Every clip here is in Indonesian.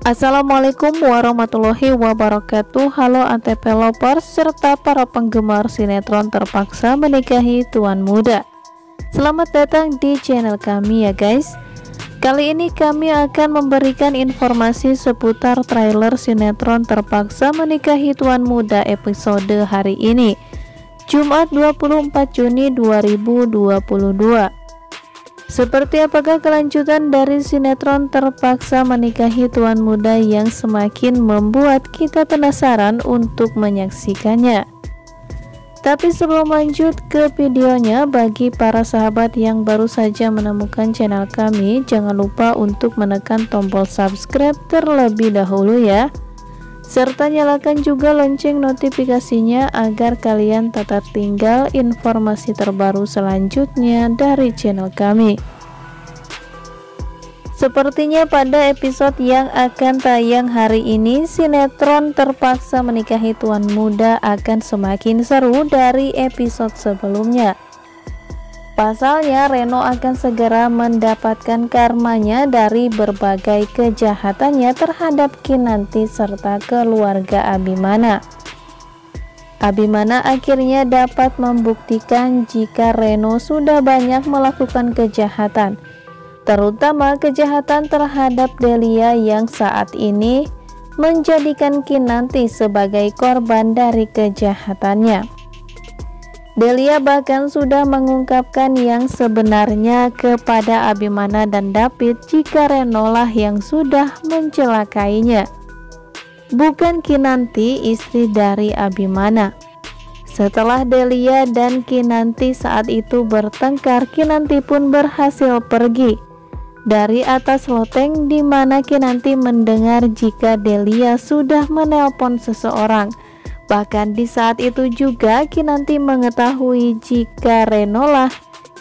Assalamualaikum warahmatullahi wabarakatuh. Halo Antv Lovers serta para penggemar sinetron Terpaksa Menikahi Tuan Muda. Selamat datang di channel kami ya guys. Kali ini kami akan memberikan informasi seputar trailer sinetron Terpaksa Menikahi Tuan Muda episode hari ini, Jumat 24 Juni 2022. Seperti apakah kelanjutan dari sinetron Terpaksa Menikahi Tuan Muda yang semakin membuat kita penasaran untuk menyaksikannya. Tapi sebelum lanjut ke videonya, bagi para sahabat yang baru saja menemukan channel kami, jangan lupa untuk menekan tombol subscribe terlebih dahulu ya. Serta nyalakan juga lonceng notifikasinya agar kalian tak tertinggal informasi terbaru selanjutnya dari channel kami. Sepertinya pada episode yang akan tayang hari ini, sinetron Terpaksa Menikahi Tuan Muda akan semakin seru dari episode sebelumnya. Pasalnya Reno akan segera mendapatkan karmanya dari berbagai kejahatannya terhadap Kinanti serta keluarga Abimana. Abimana akhirnya dapat membuktikan jika Reno sudah banyak melakukan kejahatan, terutama kejahatan terhadap Delia yang saat ini menjadikan Kinanti sebagai korban dari kejahatannya. Delia bahkan sudah mengungkapkan yang sebenarnya kepada Abimana dan David jika Reno lah yang sudah mencelakainya, bukan Kinanti istri dari Abimana. Setelah Delia dan Kinanti saat itu bertengkar, Kinanti pun berhasil pergi dari atas loteng, di mana Kinanti mendengar jika Delia sudah menelpon seseorang. Bahkan di saat itu juga Kinanti mengetahui jika Reno lah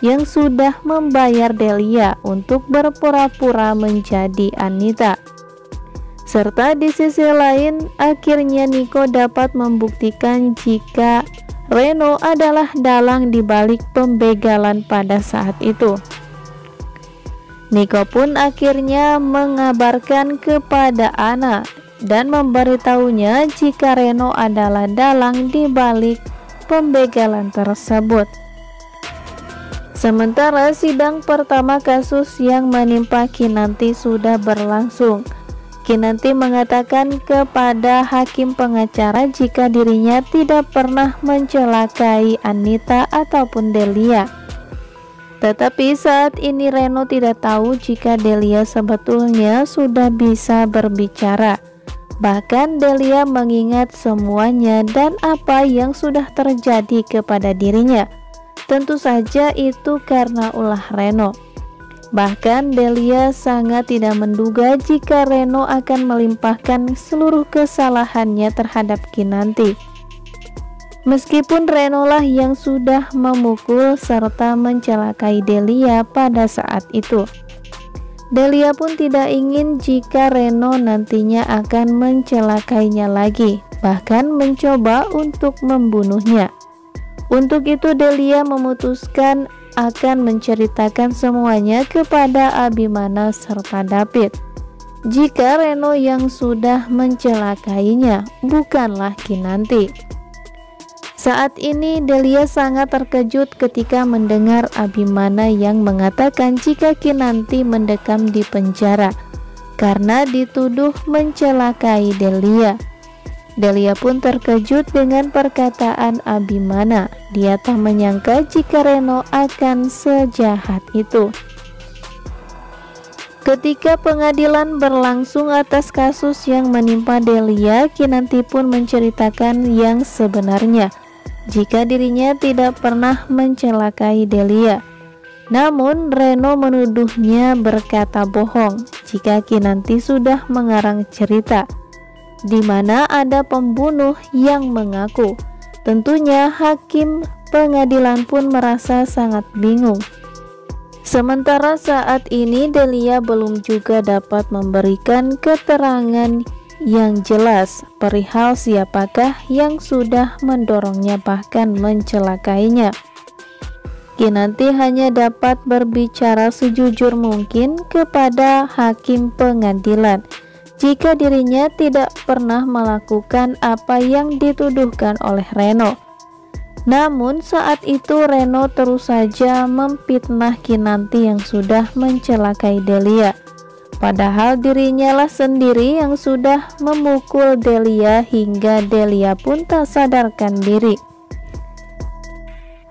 yang sudah membayar Delia untuk berpura-pura menjadi Anita. Serta di sisi lain, akhirnya Niko dapat membuktikan jika Reno adalah dalang di balik pembegalan pada saat itu. Niko pun akhirnya mengabarkan kepada Ana dan memberitahunya jika Reno adalah dalang di balik pembegalan tersebut. Sementara sidang pertama kasus yang menimpa Kinanti sudah berlangsung. Kinanti mengatakan kepada hakim pengacara jika dirinya tidak pernah mencelakai Anita ataupun Delia. Tetapi saat ini Reno tidak tahu jika Delia sebetulnya sudah bisa berbicara. Bahkan Delia mengingat semuanya dan apa yang sudah terjadi kepada dirinya. Tentu saja itu karena ulah Reno. Bahkan Delia sangat tidak menduga jika Reno akan melimpahkan seluruh kesalahannya terhadap Kinanti. Meskipun Reno lah yang sudah memukul serta mencelakai Delia pada saat itu. Delia pun tidak ingin jika Reno nantinya akan mencelakainya lagi, bahkan mencoba untuk membunuhnya. Untuk itu Delia memutuskan akan menceritakan semuanya kepada Abimana serta David. Jika Reno yang sudah mencelakainya, bukanlah Kinanti. Saat ini Delia sangat terkejut ketika mendengar Abimana yang mengatakan jika Kinanti mendekam di penjara karena dituduh mencelakai Delia. Delia pun terkejut dengan perkataan Abimana. Dia tak menyangka jika Reno akan sejahat itu. Ketika pengadilan berlangsung atas kasus yang menimpa Delia, Kinanti pun menceritakan yang sebenarnya, jika dirinya tidak pernah mencelakai Delia. Namun Reno menuduhnya berkata bohong jika Kinanti sudah mengarang cerita di mana ada pembunuh yang mengaku. Tentunya hakim pengadilan pun merasa sangat bingung. Sementara saat ini Delia belum juga dapat memberikan keterangan yang jelas perihal siapakah yang sudah mendorongnya bahkan mencelakainya. Kinanti hanya dapat berbicara sejujur mungkin kepada hakim pengadilan jika dirinya tidak pernah melakukan apa yang dituduhkan oleh Reno. Namun saat itu Reno terus saja memfitnah Kinanti yang sudah mencelakai Delia. Padahal dirinya lah sendiri yang sudah memukul Delia hingga Delia pun tak sadarkan diri.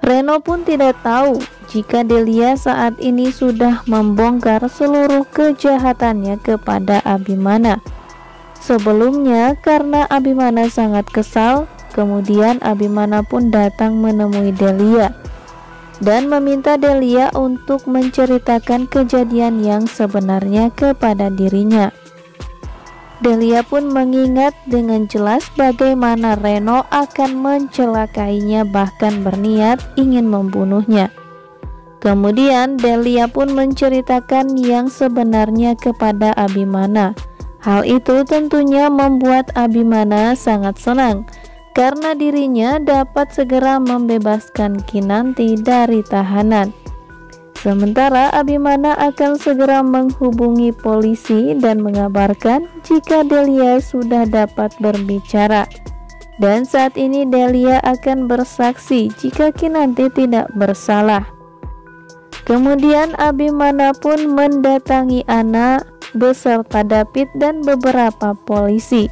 Reno pun tidak tahu jika Delia saat ini sudah membongkar seluruh kejahatannya kepada Abimana. Sebelumnya karena Abimana sangat kesal, kemudian Abimana pun datang menemui Delia dan meminta Delia untuk menceritakan kejadian yang sebenarnya kepada dirinya. Delia pun mengingat dengan jelas bagaimana Reno akan mencelakainya, bahkan berniat ingin membunuhnya. Kemudian Delia pun menceritakan yang sebenarnya kepada Abimana. Hal itu tentunya membuat Abimana sangat senang karena dirinya dapat segera membebaskan Kinanti dari tahanan. Sementara Abimana akan segera menghubungi polisi dan mengabarkan jika Delia sudah dapat berbicara. Dan saat ini Delia akan bersaksi jika Kinanti tidak bersalah. Kemudian Abimana pun mendatangi Ana beserta David dan beberapa polisi.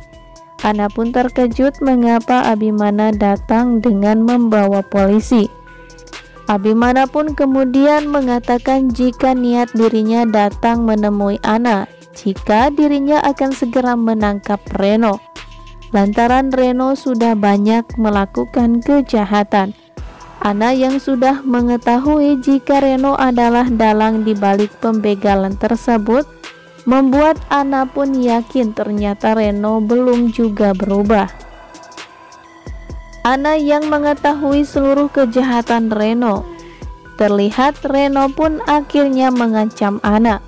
Ana pun terkejut mengapa Abimana datang dengan membawa polisi. Abimana pun kemudian mengatakan jika niat dirinya datang menemui Ana, jika dirinya akan segera menangkap Reno. Lantaran Reno sudah banyak melakukan kejahatan. Ana yang sudah mengetahui jika Reno adalah dalang di balik pembegalan tersebut, membuat Ana pun yakin ternyata Reno belum juga berubah. Ana yang mengetahui seluruh kejahatan Reno. Terlihat Reno pun akhirnya mengancam Ana.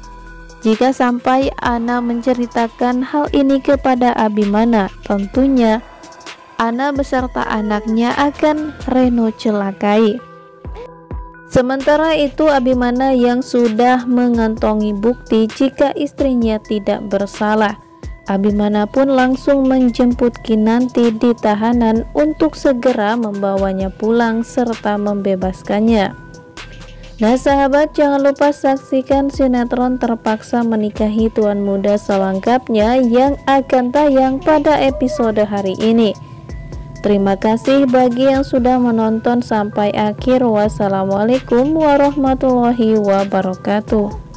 Jika sampai Ana menceritakan hal ini kepada Abimana, tentunya Ana beserta anaknya akan Reno celakai. Sementara itu Abimana yang sudah mengantongi bukti jika istrinya tidak bersalah, Abimana pun langsung menjemput Kinanti di tahanan untuk segera membawanya pulang serta membebaskannya. Nah sahabat, jangan lupa saksikan sinetron Terpaksa Menikahi Tuan Muda selengkapnya yang akan tayang pada episode hari ini. Terima kasih bagi yang sudah menonton sampai akhir. Wassalamualaikum warahmatullahi wabarakatuh.